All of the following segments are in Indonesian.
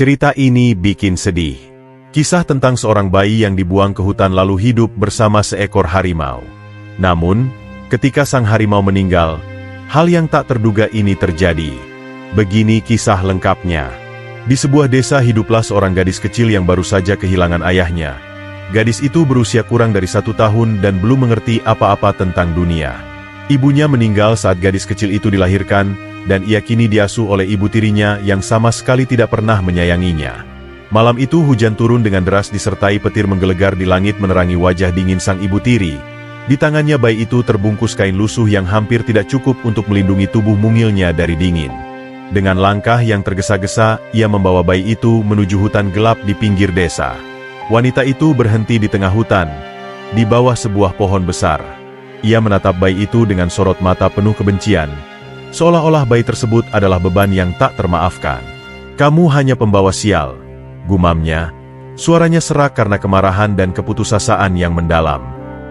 Cerita ini bikin sedih. Kisah tentang seorang bayi yang dibuang ke hutan lalu hidup bersama seekor harimau. Namun, ketika sang harimau meninggal, hal yang tak terduga ini terjadi. Begini kisah lengkapnya. Di sebuah desa hiduplah seorang gadis kecil yang baru saja kehilangan ayahnya. Gadis itu berusia kurang dari 1 tahun dan belum mengerti apa-apa tentang dunia. Ibunya meninggal saat gadis kecil itu dilahirkan, dan ia kini diasuh oleh ibu tirinya yang sama sekali tidak pernah menyayanginya. Malam itu hujan turun dengan deras disertai petir menggelegar di langit menerangi wajah dingin sang ibu tiri. Di tangannya bayi itu terbungkus kain lusuh yang hampir tidak cukup untuk melindungi tubuh mungilnya dari dingin. Dengan langkah yang tergesa-gesa, ia membawa bayi itu menuju hutan gelap di pinggir desa. Wanita itu berhenti di tengah hutan, di bawah sebuah pohon besar. Ia menatap bayi itu dengan sorot mata penuh kebencian, seolah-olah bayi tersebut adalah beban yang tak termaafkan. "Kamu hanya pembawa sial," gumamnya. Suaranya serak karena kemarahan dan keputusasaan yang mendalam.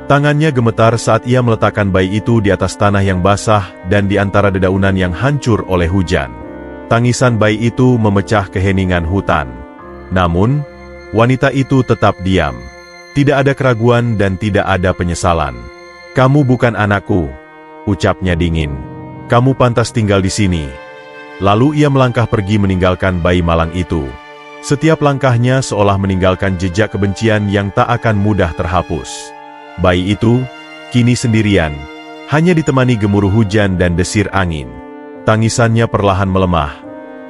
Tangannya gemetar saat ia meletakkan bayi itu di atas tanah yang basah dan di antara dedaunan yang hancur oleh hujan. Tangisan bayi itu memecah keheningan hutan. Namun, wanita itu tetap diam. Tidak ada keraguan dan tidak ada penyesalan. "Kamu bukan anakku," ucapnya dingin. "Kamu pantas tinggal di sini." Lalu ia melangkah pergi meninggalkan bayi malang itu. Setiap langkahnya seolah meninggalkan jejak kebencian yang tak akan mudah terhapus. Bayi itu, kini sendirian, hanya ditemani gemuruh hujan dan desir angin. Tangisannya perlahan melemah,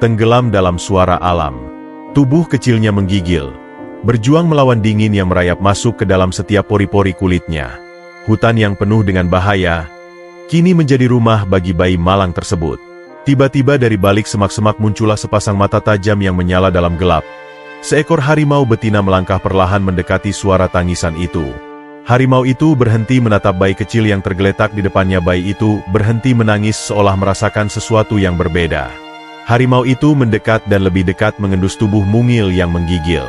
tenggelam dalam suara alam. Tubuh kecilnya menggigil, berjuang melawan dingin yang merayap masuk ke dalam setiap pori-pori kulitnya. Hutan yang penuh dengan bahaya, kini menjadi rumah bagi bayi malang tersebut. Tiba-tiba dari balik semak-semak muncullah sepasang mata tajam yang menyala dalam gelap. Seekor harimau betina melangkah perlahan mendekati suara tangisan itu. Harimau itu berhenti menatap bayi kecil yang tergeletak di depannya. Bayi itu berhenti menangis seolah merasakan sesuatu yang berbeda. Harimau itu mendekat dan lebih dekat mengendus tubuh mungil yang menggigil.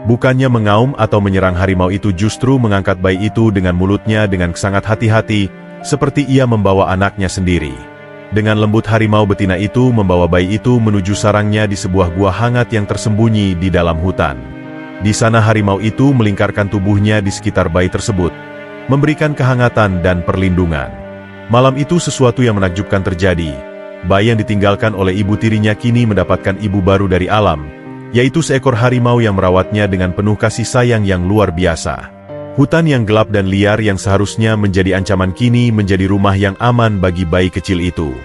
Bukannya mengaum atau menyerang, harimau itu justru mengangkat bayi itu dengan mulutnya dengan sangat hati-hati, seperti ia membawa anaknya sendiri. Dengan lembut harimau betina itu membawa bayi itu menuju sarangnya di sebuah gua hangat yang tersembunyi di dalam hutan. Di sana harimau itu melingkarkan tubuhnya di sekitar bayi tersebut, memberikan kehangatan dan perlindungan. Malam itu sesuatu yang menakjubkan terjadi. Bayi yang ditinggalkan oleh ibu tirinya kini mendapatkan ibu baru dari alam, yaitu seekor harimau yang merawatnya dengan penuh kasih sayang yang luar biasa. Hutan yang gelap dan liar yang seharusnya menjadi ancaman kini menjadi rumah yang aman bagi bayi kecil itu.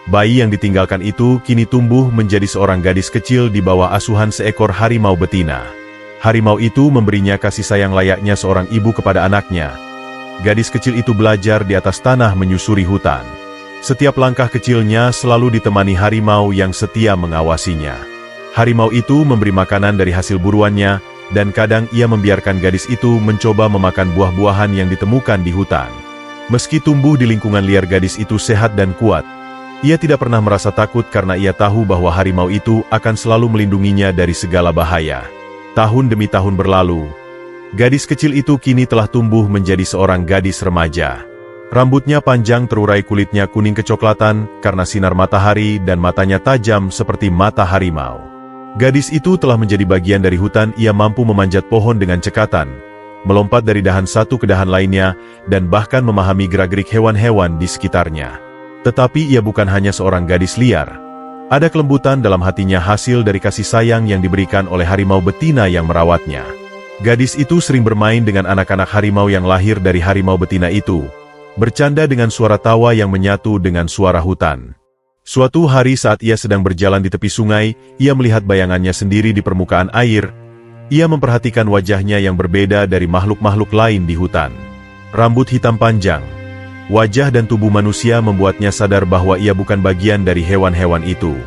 Bayi yang ditinggalkan itu kini tumbuh menjadi seorang gadis kecil di bawah asuhan seekor harimau betina. Harimau itu memberinya kasih sayang layaknya seorang ibu kepada anaknya. Gadis kecil itu belajar di atas tanah menyusuri hutan. Setiap langkah kecilnya selalu ditemani harimau yang setia mengawasinya. Harimau itu memberi makanan dari hasil buruannya, dan kadang ia membiarkan gadis itu mencoba memakan buah-buahan yang ditemukan di hutan. Meski tumbuh di lingkungan liar, gadis itu sehat dan kuat. Ia tidak pernah merasa takut karena ia tahu bahwa harimau itu akan selalu melindunginya dari segala bahaya. Tahun demi tahun berlalu, gadis kecil itu kini telah tumbuh menjadi seorang gadis remaja. Rambutnya panjang terurai, kulitnya kuning kecoklatan karena sinar matahari dan matanya tajam seperti mata harimau. Gadis itu telah menjadi bagian dari hutan. Ia mampu memanjat pohon dengan cekatan, melompat dari dahan satu ke dahan lainnya, dan bahkan memahami gerak-gerik hewan-hewan di sekitarnya. Tetapi ia bukan hanya seorang gadis liar. Ada kelembutan dalam hatinya hasil dari kasih sayang yang diberikan oleh harimau betina yang merawatnya. Gadis itu sering bermain dengan anak-anak harimau yang lahir dari harimau betina itu, bercanda dengan suara tawa yang menyatu dengan suara hutan. Suatu hari saat ia sedang berjalan di tepi sungai, ia melihat bayangannya sendiri di permukaan air. Ia memperhatikan wajahnya yang berbeda dari makhluk-makhluk lain di hutan. Rambut hitam panjang, wajah dan tubuh manusia membuatnya sadar bahwa ia bukan bagian dari hewan-hewan itu.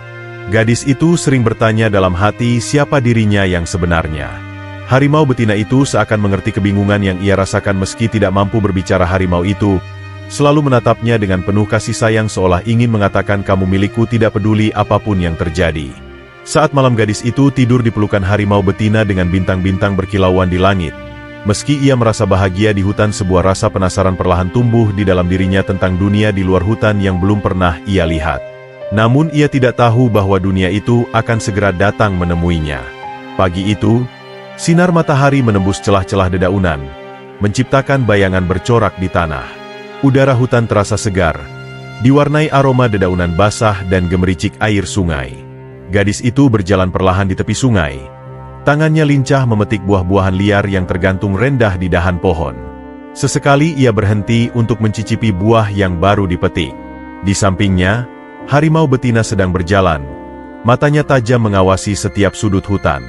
Gadis itu sering bertanya dalam hati siapa dirinya yang sebenarnya. Harimau betina itu seakan mengerti kebingungan yang ia rasakan meski tidak mampu berbicara. Harimau itu selalu menatapnya dengan penuh kasih sayang seolah ingin mengatakan, "Kamu milikku, tidak peduli apapun yang terjadi." Saat malam gadis itu tidur di pelukan harimau betina dengan bintang-bintang berkilauan di langit. Meski ia merasa bahagia di hutan, sebuah rasa penasaran perlahan tumbuh di dalam dirinya tentang dunia di luar hutan yang belum pernah ia lihat. Namun ia tidak tahu bahwa dunia itu akan segera datang menemuinya. Pagi itu, sinar matahari menembus celah-celah dedaunan, menciptakan bayangan bercorak di tanah. Udara hutan terasa segar, diwarnai aroma dedaunan basah dan gemericik air sungai. Gadis itu berjalan perlahan di tepi sungai. Tangannya lincah memetik buah-buahan liar yang tergantung rendah di dahan pohon. Sesekali ia berhenti untuk mencicipi buah yang baru dipetik. Di sampingnya, harimau betina sedang berjalan. Matanya tajam mengawasi setiap sudut hutan.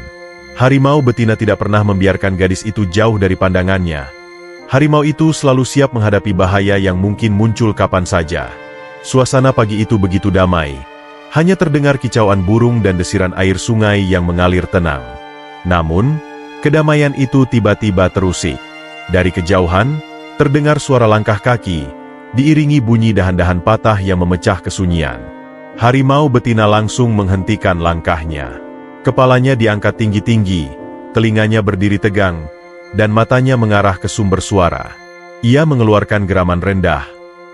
Harimau betina tidak pernah membiarkan gadis itu jauh dari pandangannya. Harimau itu selalu siap menghadapi bahaya yang mungkin muncul kapan saja. Suasana pagi itu begitu damai. Hanya terdengar kicauan burung dan desiran air sungai yang mengalir tenang. Namun, kedamaian itu tiba-tiba terusik. Dari kejauhan, terdengar suara langkah kaki, diiringi bunyi dahan-dahan patah yang memecah kesunyian. Harimau betina langsung menghentikan langkahnya. Kepalanya diangkat tinggi-tinggi, telinganya berdiri tegang, dan matanya mengarah ke sumber suara. Ia mengeluarkan geraman rendah,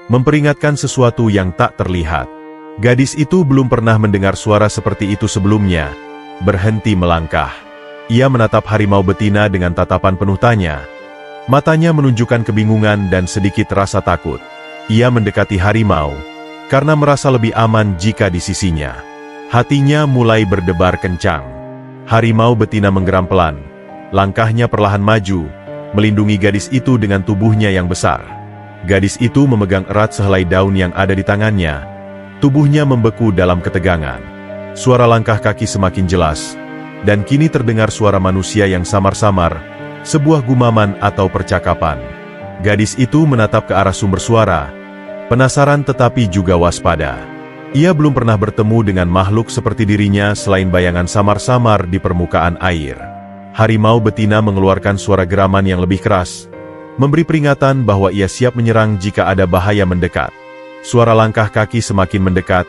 memperingatkan sesuatu yang tak terlihat. Gadis itu belum pernah mendengar suara seperti itu sebelumnya. Berhenti melangkah. Ia menatap harimau betina dengan tatapan penuh tanya. Matanya menunjukkan kebingungan dan sedikit rasa takut. Ia mendekati harimau, karena merasa lebih aman jika di sisinya. Hatinya mulai berdebar kencang. Harimau betina menggeram pelan. Langkahnya perlahan maju, melindungi gadis itu dengan tubuhnya yang besar. Gadis itu memegang erat sehelai daun yang ada di tangannya. Tubuhnya membeku dalam ketegangan. Suara langkah kaki semakin jelas, dan kini terdengar suara manusia yang samar-samar, sebuah gumaman atau percakapan. Gadis itu menatap ke arah sumber suara, penasaran tetapi juga waspada. Ia belum pernah bertemu dengan makhluk seperti dirinya selain bayangan samar-samar di permukaan air. Harimau betina mengeluarkan suara geraman yang lebih keras, memberi peringatan bahwa ia siap menyerang jika ada bahaya mendekat. Suara langkah kaki semakin mendekat.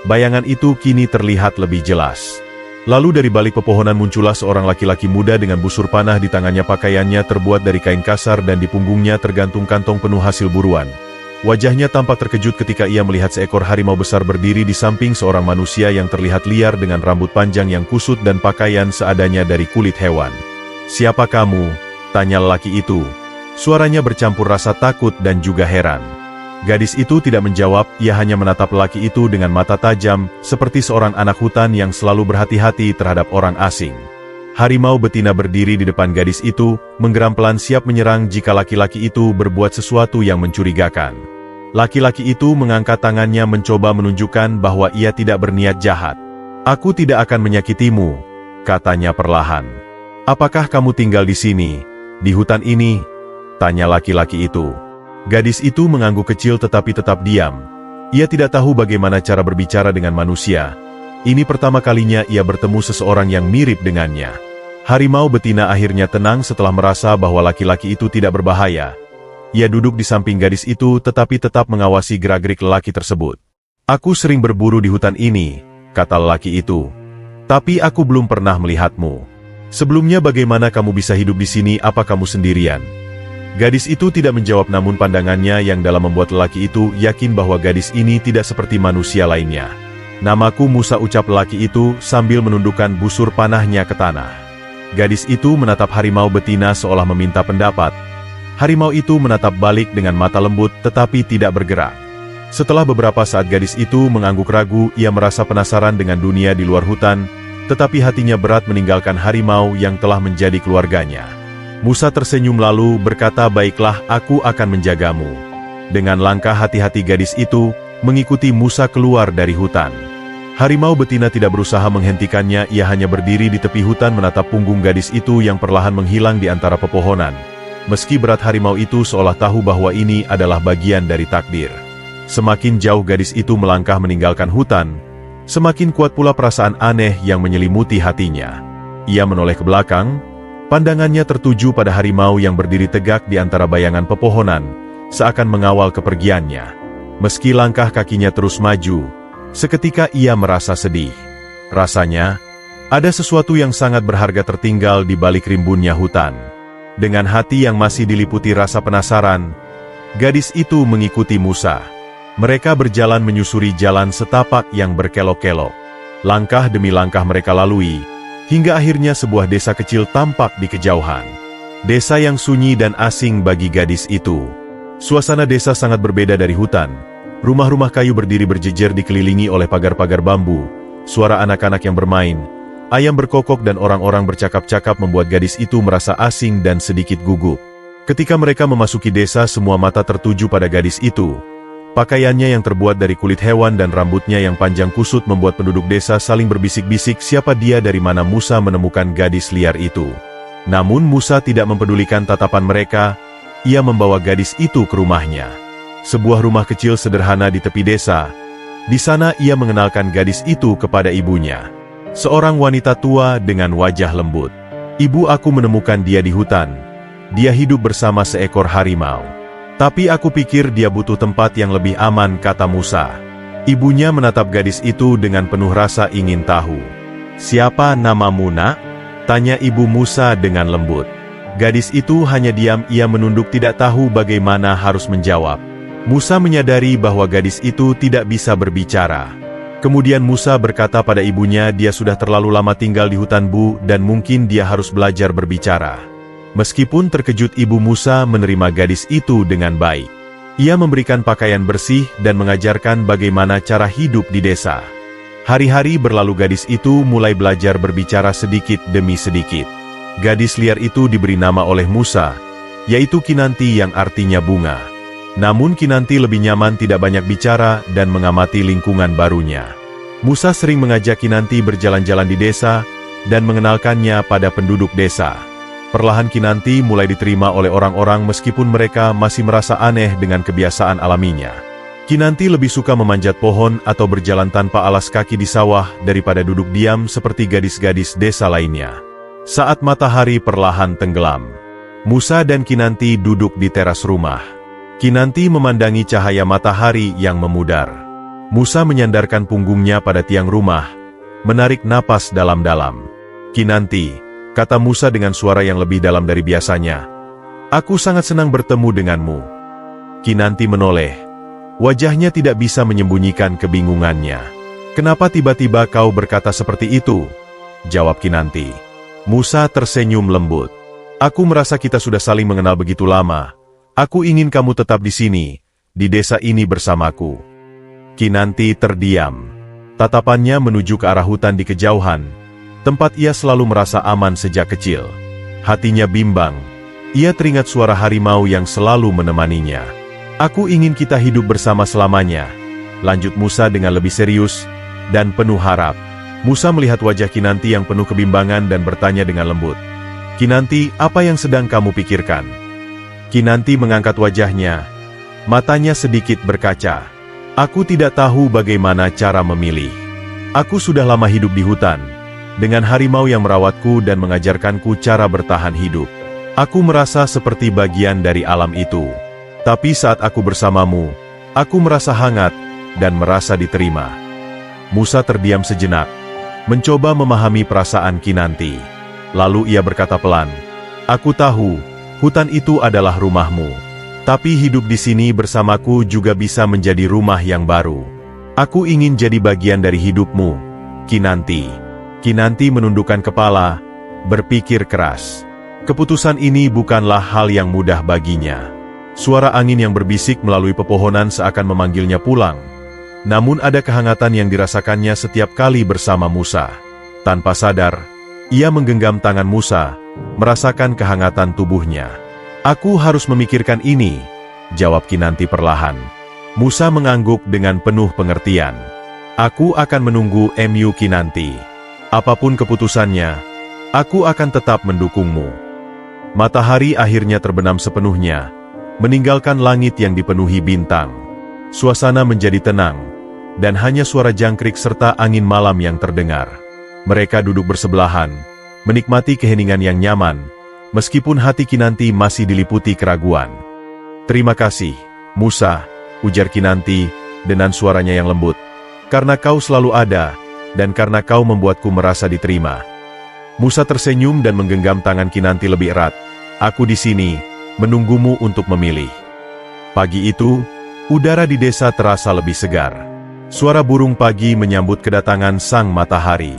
Bayangan itu kini terlihat lebih jelas. Lalu dari balik pepohonan muncullah seorang laki-laki muda dengan busur panah di tangannya. Pakaiannya terbuat dari kain kasar dan di punggungnya tergantung kantong penuh hasil buruan. Wajahnya tampak terkejut ketika ia melihat seekor harimau besar berdiri di samping seorang manusia yang terlihat liar dengan rambut panjang yang kusut dan pakaian seadanya dari kulit hewan. "Siapa kamu?" tanya lelaki itu. Suaranya bercampur rasa takut dan juga heran. Gadis itu tidak menjawab, ia hanya menatap lelaki itu dengan mata tajam, seperti seorang anak hutan yang selalu berhati-hati terhadap orang asing. Harimau betina berdiri di depan gadis itu, menggeram pelan siap menyerang jika laki-laki itu berbuat sesuatu yang mencurigakan. Laki-laki itu mengangkat tangannya mencoba menunjukkan bahwa ia tidak berniat jahat. "Aku tidak akan menyakitimu," katanya perlahan. "Apakah kamu tinggal di sini, di hutan ini?" tanya laki-laki itu. Gadis itu mengangguk kecil tetapi tetap diam. Ia tidak tahu bagaimana cara berbicara dengan manusia. Ini pertama kalinya ia bertemu seseorang yang mirip dengannya. Harimau betina akhirnya tenang setelah merasa bahwa laki-laki itu tidak berbahaya. Ia duduk di samping gadis itu tetapi tetap mengawasi gerak-gerik lelaki tersebut. "Aku sering berburu di hutan ini," kata lelaki itu. "Tapi aku belum pernah melihatmu. Sebelumnya bagaimana kamu bisa hidup di sini? Apa kamu sendirian?" Gadis itu tidak menjawab, namun pandangannya yang dalam membuat lelaki itu yakin bahwa gadis ini tidak seperti manusia lainnya. "Namaku Musa," ucap lelaki itu sambil menundukkan busur panahnya ke tanah. Gadis itu menatap harimau betina seolah meminta pendapat. Harimau itu menatap balik dengan mata lembut tetapi tidak bergerak. Setelah beberapa saat gadis itu mengangguk ragu, ia merasa penasaran dengan dunia di luar hutan, tetapi hatinya berat meninggalkan harimau yang telah menjadi keluarganya. Musa tersenyum lalu berkata, "Baiklah, aku akan menjagamu." Dengan langkah hati-hati gadis itu mengikuti Musa keluar dari hutan. Harimau betina tidak berusaha menghentikannya, ia hanya berdiri di tepi hutan menatap punggung gadis itu yang perlahan menghilang di antara pepohonan. Meski berat, harimau itu seolah tahu bahwa ini adalah bagian dari takdir. Semakin jauh gadis itu melangkah meninggalkan hutan, semakin kuat pula perasaan aneh yang menyelimuti hatinya. Ia menoleh ke belakang, pandangannya tertuju pada harimau yang berdiri tegak di antara bayangan pepohonan, seakan mengawal kepergiannya. Meski langkah kakinya terus maju, seketika ia merasa sedih. Rasanya, ada sesuatu yang sangat berharga tertinggal di balik rimbunnya hutan. Dengan hati yang masih diliputi rasa penasaran, gadis itu mengikuti Musa. Mereka berjalan menyusuri jalan setapak yang berkelok-kelok. Langkah demi langkah mereka lalui, Hingga akhirnya sebuah desa kecil tampak di kejauhan. Desa yang sunyi dan asing bagi gadis itu. Suasana desa sangat berbeda dari hutan. Rumah-rumah kayu berdiri berjejer dikelilingi oleh pagar-pagar bambu. Suara anak-anak yang bermain, ayam berkokok dan orang-orang bercakap-cakap membuat gadis itu merasa asing dan sedikit gugup. Ketika mereka memasuki desa, semua mata tertuju pada gadis itu. Pakaiannya yang terbuat dari kulit hewan dan rambutnya yang panjang kusut membuat penduduk desa saling berbisik-bisik siapa dia, dari mana Musa menemukan gadis liar itu. Namun Musa tidak mempedulikan tatapan mereka. Ia membawa gadis itu ke rumahnya. Sebuah rumah kecil sederhana di tepi desa. Di sana ia mengenalkan gadis itu kepada ibunya. Seorang wanita tua dengan wajah lembut. "Ibu, aku menemukan dia di hutan. Dia hidup bersama seekor harimau. Tapi aku pikir dia butuh tempat yang lebih aman," kata Musa. Ibunya menatap gadis itu dengan penuh rasa ingin tahu. "Siapa namamu, nak?" tanya ibu Musa dengan lembut. Gadis itu hanya diam, ia menunduk tidak tahu bagaimana harus menjawab. Musa menyadari bahwa gadis itu tidak bisa berbicara. Kemudian Musa berkata pada ibunya dia sudah terlalu lama tinggal di hutan Bu dan mungkin dia harus belajar berbicara. Meskipun terkejut, ibu Musa menerima gadis itu dengan baik. Ia memberikan pakaian bersih dan mengajarkan bagaimana cara hidup di desa. Hari-hari berlalu, gadis itu mulai belajar berbicara sedikit demi sedikit. Gadis liar itu diberi nama oleh Musa, yaitu Kinanti yang artinya bunga. Namun Kinanti lebih nyaman tidak banyak bicara dan mengamati lingkungan barunya. Musa sering mengajak Kinanti berjalan-jalan di desa dan mengenalkannya pada penduduk desa. Perlahan Kinanti mulai diterima oleh orang-orang meskipun mereka masih merasa aneh dengan kebiasaan alaminya. Kinanti lebih suka memanjat pohon atau berjalan tanpa alas kaki di sawah daripada duduk diam seperti gadis-gadis desa lainnya. Saat matahari perlahan tenggelam, Musa dan Kinanti duduk di teras rumah. Kinanti memandangi cahaya matahari yang memudar. Musa menyandarkan punggungnya pada tiang rumah, menarik napas dalam-dalam. "Kinanti," kata Musa dengan suara yang lebih dalam dari biasanya, "aku sangat senang bertemu denganmu." Kinanti menoleh. Wajahnya tidak bisa menyembunyikan kebingungannya. "Kenapa tiba-tiba kau berkata seperti itu?" jawab Kinanti. Musa tersenyum lembut. "Aku merasa kita sudah saling mengenal begitu lama. Aku ingin kamu tetap di sini, di desa ini bersamaku." Kinanti terdiam. Tatapannya menuju ke arah hutan di kejauhan, tempat ia selalu merasa aman sejak kecil. Hatinya bimbang. Ia teringat suara harimau yang selalu menemaninya. "Aku ingin kita hidup bersama selamanya," lanjut Musa dengan lebih serius dan penuh harap. Musa melihat wajah Kinanti yang penuh kebimbangan dan bertanya dengan lembut, "Kinanti, apa yang sedang kamu pikirkan?" Kinanti mengangkat wajahnya. Matanya sedikit berkaca. "Aku tidak tahu bagaimana cara memilih. Aku sudah lama hidup di hutan, dengan harimau yang merawatku dan mengajarkanku cara bertahan hidup. Aku merasa seperti bagian dari alam itu. Tapi saat aku bersamamu, aku merasa hangat dan merasa diterima." Musa terdiam sejenak, mencoba memahami perasaan Kinanti. Lalu ia berkata pelan, "Aku tahu, hutan itu adalah rumahmu. Tapi hidup di sini bersamaku juga bisa menjadi rumah yang baru. Aku ingin jadi bagian dari hidupmu, Kinanti." Kinanti menundukkan kepala, berpikir keras. Keputusan ini bukanlah hal yang mudah baginya. Suara angin yang berbisik melalui pepohonan seakan memanggilnya pulang. Namun ada kehangatan yang dirasakannya setiap kali bersama Musa. Tanpa sadar, ia menggenggam tangan Musa, merasakan kehangatan tubuhnya. "Aku harus memikirkan ini," jawab Kinanti perlahan. Musa mengangguk dengan penuh pengertian. "Aku akan menunggu Mu Kinanti. Apapun keputusannya, aku akan tetap mendukungmu." Matahari akhirnya terbenam sepenuhnya, meninggalkan langit yang dipenuhi bintang. Suasana menjadi tenang, dan hanya suara jangkrik serta angin malam yang terdengar. Mereka duduk bersebelahan, menikmati keheningan yang nyaman, meskipun hati Kinanti masih diliputi keraguan. "Terima kasih, Musa," ujar Kinanti dengan suaranya yang lembut. "Karena kau selalu ada, dan karena kau membuatku merasa diterima." Musa tersenyum dan menggenggam tangan Kinanti lebih erat. "Aku di sini, menunggumu untuk memilih." Pagi itu, udara di desa terasa lebih segar. Suara burung pagi menyambut kedatangan sang matahari.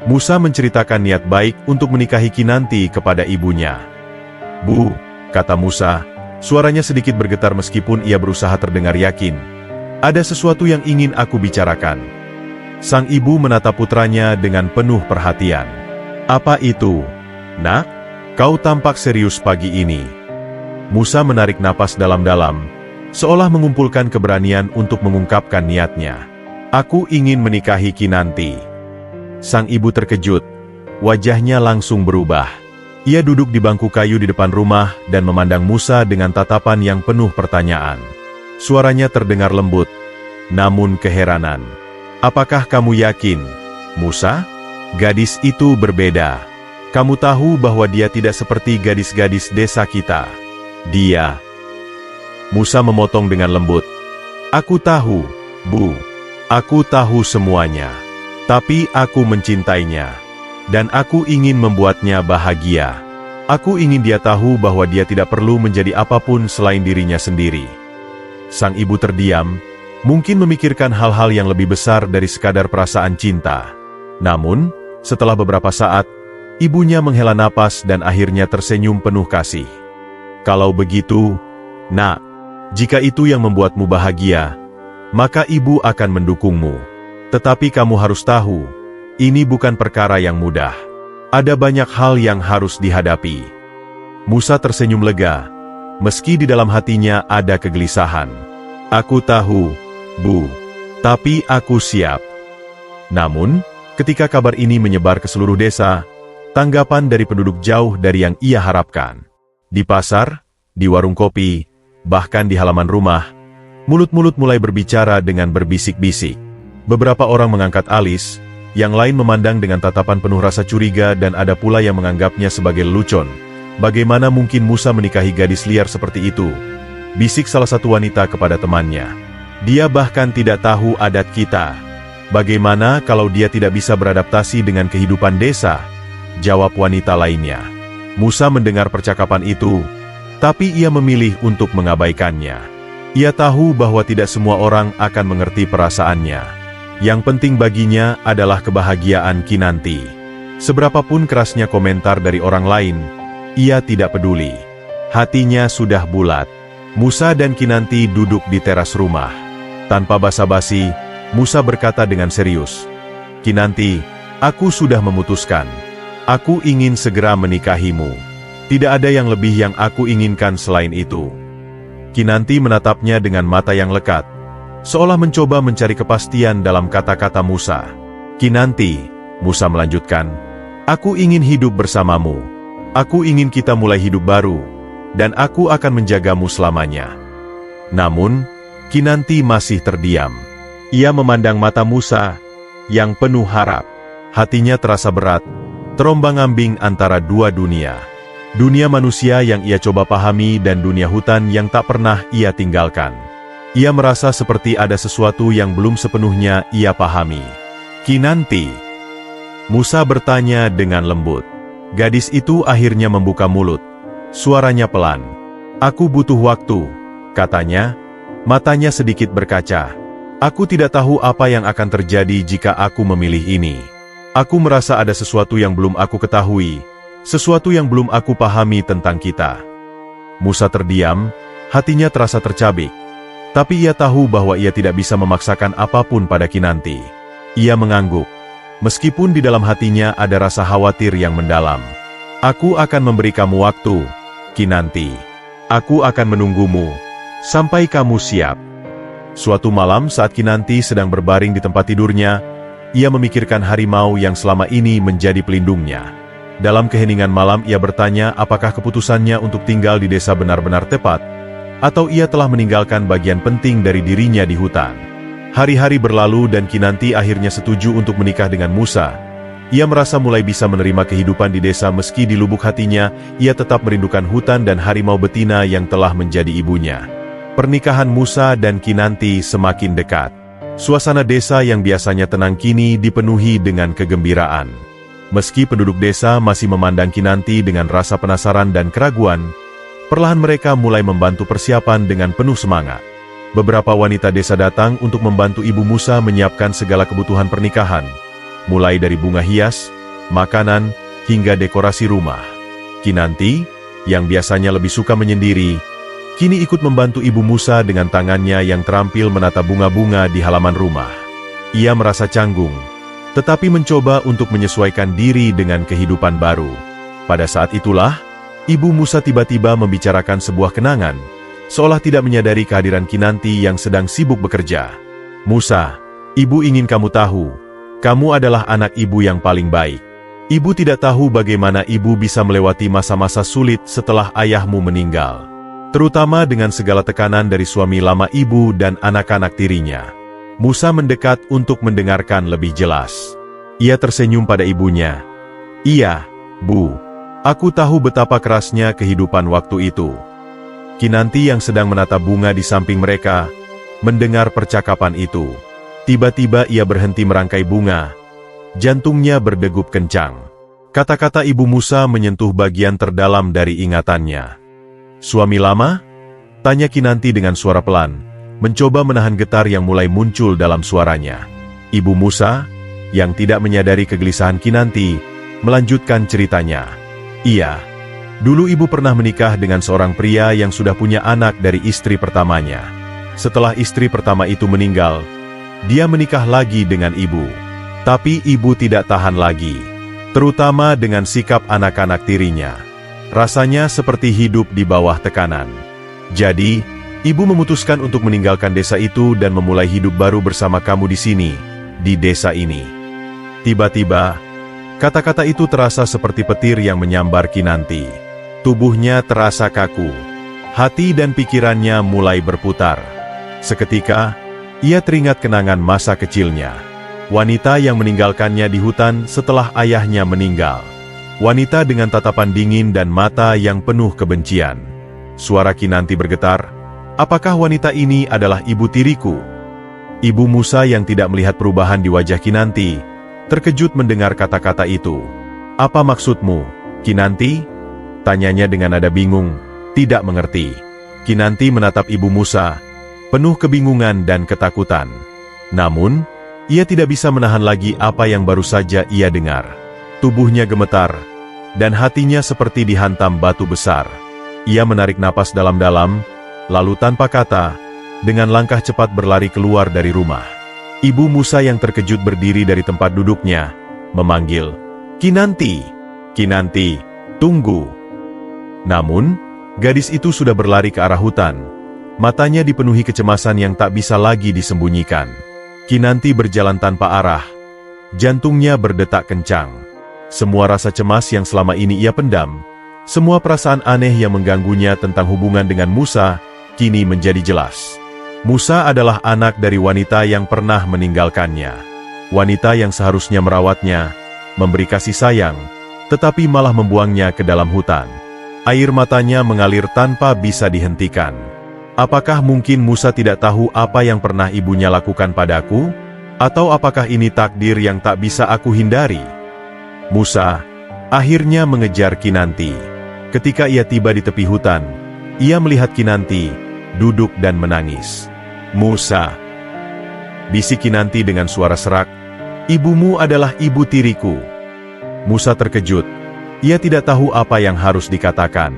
Musa menceritakan niat baik untuk menikahi Kinanti kepada ibunya. "Bu," kata Musa, suaranya sedikit bergetar meskipun ia berusaha terdengar yakin. "Ada sesuatu yang ingin aku bicarakan." Sang ibu menatap putranya dengan penuh perhatian. "Apa itu, Nak? Kau tampak serius pagi ini." Musa menarik napas dalam-dalam, seolah mengumpulkan keberanian untuk mengungkapkan niatnya. "Aku ingin menikahi Kinanti." Sang ibu terkejut. Wajahnya langsung berubah. Ia duduk di bangku kayu di depan rumah dan memandang Musa dengan tatapan yang penuh pertanyaan. Suaranya terdengar lembut, namun keheranan. "Apakah kamu yakin, Musa? Gadis itu berbeda. Kamu tahu bahwa dia tidak seperti gadis-gadis desa kita. Dia..." Musa memotong dengan lembut. "Aku tahu, Bu. Aku tahu semuanya. Tapi aku mencintainya. Dan aku ingin membuatnya bahagia. Aku ingin dia tahu bahwa dia tidak perlu menjadi apapun selain dirinya sendiri." Sang ibu terdiam, mungkin memikirkan hal-hal yang lebih besar dari sekadar perasaan cinta. Namun, setelah beberapa saat, ibunya menghela napas dan akhirnya tersenyum penuh kasih. "Kalau begitu, Nak, jika itu yang membuatmu bahagia, maka ibu akan mendukungmu. Tetapi kamu harus tahu, ini bukan perkara yang mudah. Ada banyak hal yang harus dihadapi." Musa tersenyum lega, meski di dalam hatinya ada kegelisahan. "Aku tahu, Bu. Tapi aku siap." Namun, ketika kabar ini menyebar ke seluruh desa, tanggapan dari penduduk jauh dari yang ia harapkan. Di pasar, di warung kopi, bahkan di halaman rumah, mulut-mulut mulai berbicara dengan berbisik-bisik. Beberapa orang mengangkat alis, yang lain memandang dengan tatapan penuh rasa curiga dan ada pula yang menganggapnya sebagai lelucon. "Bagaimana mungkin Musa menikahi gadis liar seperti itu?" bisik salah satu wanita kepada temannya. "Dia bahkan tidak tahu adat kita. Bagaimana kalau dia tidak bisa beradaptasi dengan kehidupan desa?" jawab wanita lainnya. Musa mendengar percakapan itu, tapi ia memilih untuk mengabaikannya. Ia tahu bahwa tidak semua orang akan mengerti perasaannya. Yang penting baginya adalah kebahagiaan Kinanti. Seberapapun kerasnya komentar dari orang lain, ia tidak peduli. Hatinya sudah bulat. Musa dan Kinanti duduk di teras rumah. Tanpa basa-basi, Musa berkata dengan serius, "Kinanti, aku sudah memutuskan. Aku ingin segera menikahimu. Tidak ada yang lebih yang aku inginkan selain itu." Kinanti menatapnya dengan mata yang lekat, seolah mencoba mencari kepastian dalam kata-kata Musa. "Kinanti," Musa melanjutkan, "aku ingin hidup bersamamu. Aku ingin kita mulai hidup baru, dan aku akan menjagamu selamanya." Namun, Kinanti masih terdiam. Ia memandang mata Musa, yang penuh harap. Hatinya terasa berat, terombang-ambing antara dua dunia. Dunia manusia yang ia coba pahami dan dunia hutan yang tak pernah ia tinggalkan. Ia merasa seperti ada sesuatu yang belum sepenuhnya ia pahami. "Kinanti?" Musa bertanya dengan lembut. Gadis itu akhirnya membuka mulut. Suaranya pelan. "Aku butuh waktu," katanya. Matanya sedikit berkaca. "Aku tidak tahu apa yang akan terjadi jika aku memilih ini. Aku merasa ada sesuatu yang belum aku ketahui, sesuatu yang belum aku pahami tentang kita." Musa terdiam, hatinya terasa tercabik. Tapi ia tahu bahwa ia tidak bisa memaksakan apapun pada Kinanti. Ia mengangguk. Meskipun di dalam hatinya ada rasa khawatir yang mendalam. "Aku akan memberi kamu waktu, Kinanti. Aku akan menunggumu, sampai kamu siap." Suatu malam saat Kinanti sedang berbaring di tempat tidurnya, ia memikirkan harimau yang selama ini menjadi pelindungnya. Dalam keheningan malam ia bertanya apakah keputusannya untuk tinggal di desa benar-benar tepat, atau ia telah meninggalkan bagian penting dari dirinya di hutan. Hari-hari berlalu dan Kinanti akhirnya setuju untuk menikah dengan Musa. Ia merasa mulai bisa menerima kehidupan di desa meski di lubuk hatinya, ia tetap merindukan hutan dan harimau betina yang telah menjadi ibunya. Pernikahan Musa dan Kinanti semakin dekat. Suasana desa yang biasanya tenang kini dipenuhi dengan kegembiraan. Meski penduduk desa masih memandang Kinanti dengan rasa penasaran dan keraguan, perlahan mereka mulai membantu persiapan dengan penuh semangat. Beberapa wanita desa datang untuk membantu ibu Musa menyiapkan segala kebutuhan pernikahan. mulai dari bunga hias, makanan, hingga dekorasi rumah. Kinanti, yang biasanya lebih suka menyendiri, kini ikut membantu Ibu Musa dengan tangannya yang terampil menata bunga-bunga di halaman rumah. Ia merasa canggung, tetapi mencoba untuk menyesuaikan diri dengan kehidupan baru. Pada saat itulah, Ibu Musa tiba-tiba membicarakan sebuah kenangan, seolah tidak menyadari kehadiran Kinanti yang sedang sibuk bekerja. "Musa, Ibu ingin kamu tahu, kamu adalah anak Ibu yang paling baik. Ibu tidak tahu bagaimana Ibu bisa melewati masa-masa sulit setelah ayahmu meninggal, terutama dengan segala tekanan dari suami lama Ibu dan anak-anak tirinya." Musa mendekat untuk mendengarkan lebih jelas. Ia tersenyum pada ibunya. "Iya, Bu. Aku tahu betapa kerasnya kehidupan waktu itu." Kinanti yang sedang menata bunga di samping mereka, mendengar percakapan itu. Tiba-tiba ia berhenti merangkai bunga. Jantungnya berdegup kencang. Kata-kata Ibu Musa menyentuh bagian terdalam dari ingatannya. "Suami lama?" tanya Kinanti dengan suara pelan, mencoba menahan getar yang mulai muncul dalam suaranya. Ibu Musa, yang tidak menyadari kegelisahan Kinanti, melanjutkan ceritanya. "Iya, dulu Ibu pernah menikah dengan seorang pria yang sudah punya anak dari istri pertamanya. Setelah istri pertama itu meninggal, dia menikah lagi dengan Ibu. Tapi Ibu tidak tahan lagi, terutama dengan sikap anak-anak tirinya. Rasanya seperti hidup di bawah tekanan. Jadi, Ibu memutuskan untuk meninggalkan desa itu dan memulai hidup baru bersama kamu di sini, di desa ini." Tiba-tiba, kata-kata itu terasa seperti petir yang menyambar Kinanti. Tubuhnya terasa kaku. Hati dan pikirannya mulai berputar. Seketika, ia teringat kenangan masa kecilnya. Wanita yang meninggalkannya di hutan setelah ayahnya meninggal. Wanita dengan tatapan dingin dan mata yang penuh kebencian. Suara Kinanti bergetar. "Apakah wanita ini adalah ibu tiriku?" Ibu Musa yang tidak melihat perubahan di wajah Kinanti, terkejut mendengar kata-kata itu. "Apa maksudmu, Kinanti?" tanyanya dengan nada bingung, tidak mengerti. Kinanti menatap Ibu Musa, penuh kebingungan dan ketakutan. Namun, ia tidak bisa menahan lagi apa yang baru saja ia dengar. Tubuhnya gemetar, dan hatinya seperti dihantam batu besar. Ia menarik napas dalam-dalam, lalu tanpa kata, dengan langkah cepat berlari keluar dari rumah. Ibu Musa yang terkejut berdiri dari tempat duduknya, memanggil, "Kinanti! Kinanti, tunggu!" Namun, gadis itu sudah berlari ke arah hutan. Matanya dipenuhi kecemasan yang tak bisa lagi disembunyikan. Kinanti berjalan tanpa arah. Jantungnya berdetak kencang. Semua rasa cemas yang selama ini ia pendam, semua perasaan aneh yang mengganggunya tentang hubungan dengan Musa, kini menjadi jelas. Musa adalah anak dari wanita yang pernah meninggalkannya. Wanita yang seharusnya merawatnya, memberi kasih sayang, tetapi malah membuangnya ke dalam hutan. Air matanya mengalir tanpa bisa dihentikan. Apakah mungkin Musa tidak tahu apa yang pernah ibunya lakukan padaku? Atau apakah ini takdir yang tak bisa aku hindari? Musa akhirnya mengejar Kinanti. Ketika ia tiba di tepi hutan, ia melihat Kinanti duduk dan menangis. "Musa," bisik Kinanti dengan suara serak, "ibumu adalah ibu tiriku." Musa terkejut. Ia tidak tahu apa yang harus dikatakan.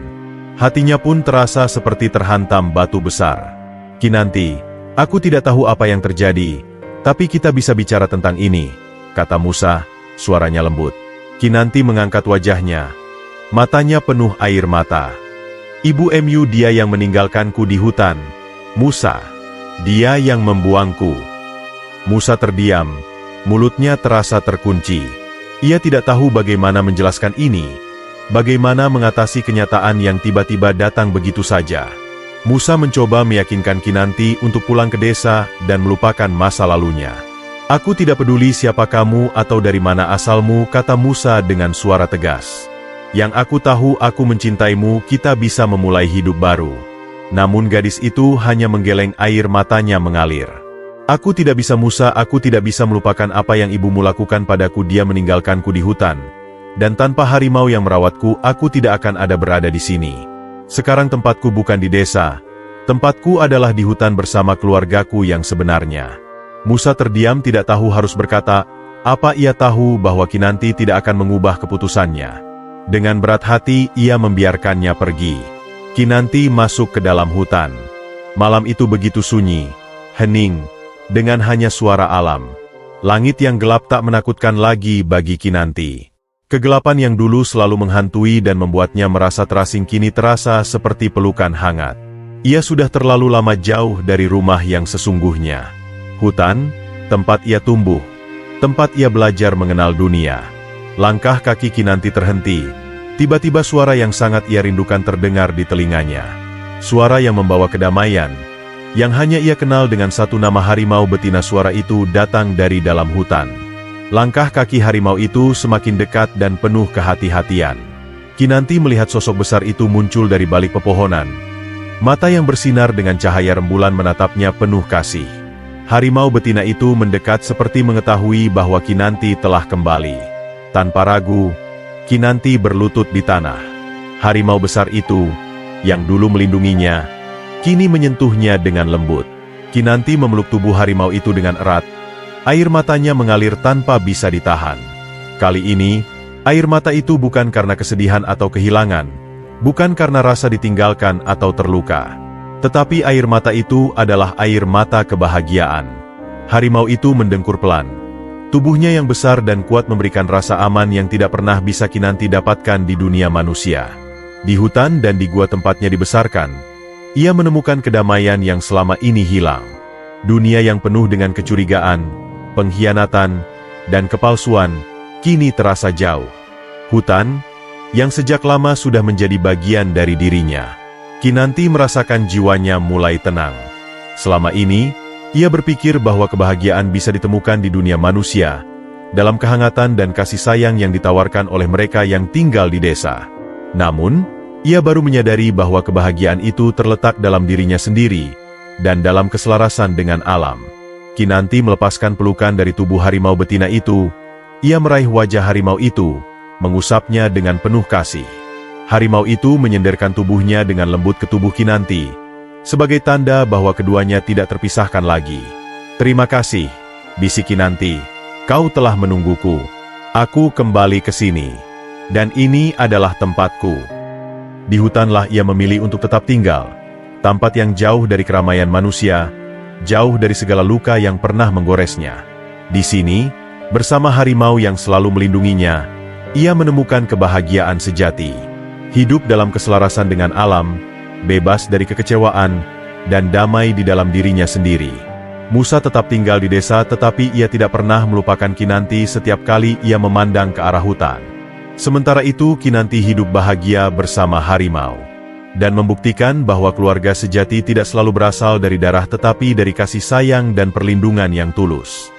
Hatinya pun terasa seperti terhantam batu besar. "Kinanti, aku tidak tahu apa yang terjadi, tapi kita bisa bicara tentang ini," kata Musa, suaranya lembut. Kinanti mengangkat wajahnya. Matanya penuh air mata. "Ibu Mu dia yang meninggalkanku di hutan, Musa. Dia yang membuangku." Musa terdiam, mulutnya terasa terkunci. Ia tidak tahu bagaimana menjelaskan ini. Bagaimana mengatasi kenyataan yang tiba-tiba datang begitu saja. Musa mencoba meyakinkan Kinanti untuk pulang ke desa dan melupakan masa lalunya. "Aku tidak peduli siapa kamu atau dari mana asalmu," kata Musa dengan suara tegas. "Yang aku tahu aku mencintaimu, kita bisa memulai hidup baru." Namun gadis itu hanya menggeleng, air matanya mengalir. "Aku tidak bisa Musa, aku tidak bisa melupakan apa yang ibumu lakukan padaku. Dia meninggalkanku di hutan. Dan tanpa harimau yang merawatku, aku tidak akan ada berada di sini. Sekarang tempatku bukan di desa. Tempatku adalah di hutan bersama keluargaku yang sebenarnya." Musa terdiam, tidak tahu harus berkata Apa ia tahu bahwa Kinanti tidak akan mengubah keputusannya? Dengan berat hati, ia membiarkannya pergi. Kinanti masuk ke dalam hutan. Malam itu begitu sunyi, hening, dengan hanya suara alam. Langit yang gelap tak menakutkan lagi bagi Kinanti. Kegelapan yang dulu selalu menghantui dan membuatnya merasa terasing kini terasa seperti pelukan hangat. Ia sudah terlalu lama jauh dari rumah yang sesungguhnya. Hutan, tempat ia tumbuh, tempat ia belajar mengenal dunia. Langkah kaki Kinanti terhenti. Tiba-tiba suara yang sangat ia rindukan terdengar di telinganya. Suara yang membawa kedamaian, yang hanya ia kenal dengan satu nama harimau betina. Suara itu datang dari dalam hutan. Langkah kaki harimau itu semakin dekat dan penuh kehati-hatian. Kinanti melihat sosok besar itu muncul dari balik pepohonan. Mata yang bersinar dengan cahaya rembulan menatapnya penuh kasih. Harimau betina itu mendekat seperti mengetahui bahwa Kinanti telah kembali. Tanpa ragu, Kinanti berlutut di tanah. Harimau besar itu, yang dulu melindunginya, kini menyentuhnya dengan lembut. Kinanti memeluk tubuh harimau itu dengan erat. Air matanya mengalir tanpa bisa ditahan. Kali ini, air mata itu bukan karena kesedihan atau kehilangan, bukan karena rasa ditinggalkan atau terluka. Tetapi air mata itu adalah air mata kebahagiaan. Harimau itu mendengkur pelan. Tubuhnya yang besar dan kuat memberikan rasa aman yang tidak pernah bisa Kinanti dapatkan di dunia manusia. Di hutan dan di gua tempatnya dibesarkan, ia menemukan kedamaian yang selama ini hilang. Dunia yang penuh dengan kecurigaan, pengkhianatan, dan kepalsuan, kini terasa jauh. Hutan, yang sejak lama sudah menjadi bagian dari dirinya. Kinanti merasakan jiwanya mulai tenang. Selama ini, ia berpikir bahwa kebahagiaan bisa ditemukan di dunia manusia, dalam kehangatan dan kasih sayang yang ditawarkan oleh mereka yang tinggal di desa. Namun, ia baru menyadari bahwa kebahagiaan itu terletak dalam dirinya sendiri, dan dalam keselarasan dengan alam. Kinanti melepaskan pelukan dari tubuh harimau betina itu. Ia meraih wajah harimau itu, mengusapnya dengan penuh kasih. Harimau itu menyenderkan tubuhnya dengan lembut ke tubuh Kinanti, sebagai tanda bahwa keduanya tidak terpisahkan lagi. "Terima kasih," bisik Kinanti, "kau telah menungguku. Aku kembali ke sini. Dan ini adalah tempatku." Di hutanlah ia memilih untuk tetap tinggal, tempat yang jauh dari keramaian manusia, jauh dari segala luka yang pernah menggoresnya. Di sini, bersama harimau yang selalu melindunginya, ia menemukan kebahagiaan sejati. Hidup dalam keselarasan dengan alam, bebas dari kekecewaan, dan damai di dalam dirinya sendiri. Musa tetap tinggal di desa tetapi ia tidak pernah melupakan Kinanti setiap kali ia memandang ke arah hutan. Sementara itu Kinanti hidup bahagia bersama harimau. Dan membuktikan bahwa keluarga sejati tidak selalu berasal dari darah tetapi dari kasih sayang dan perlindungan yang tulus.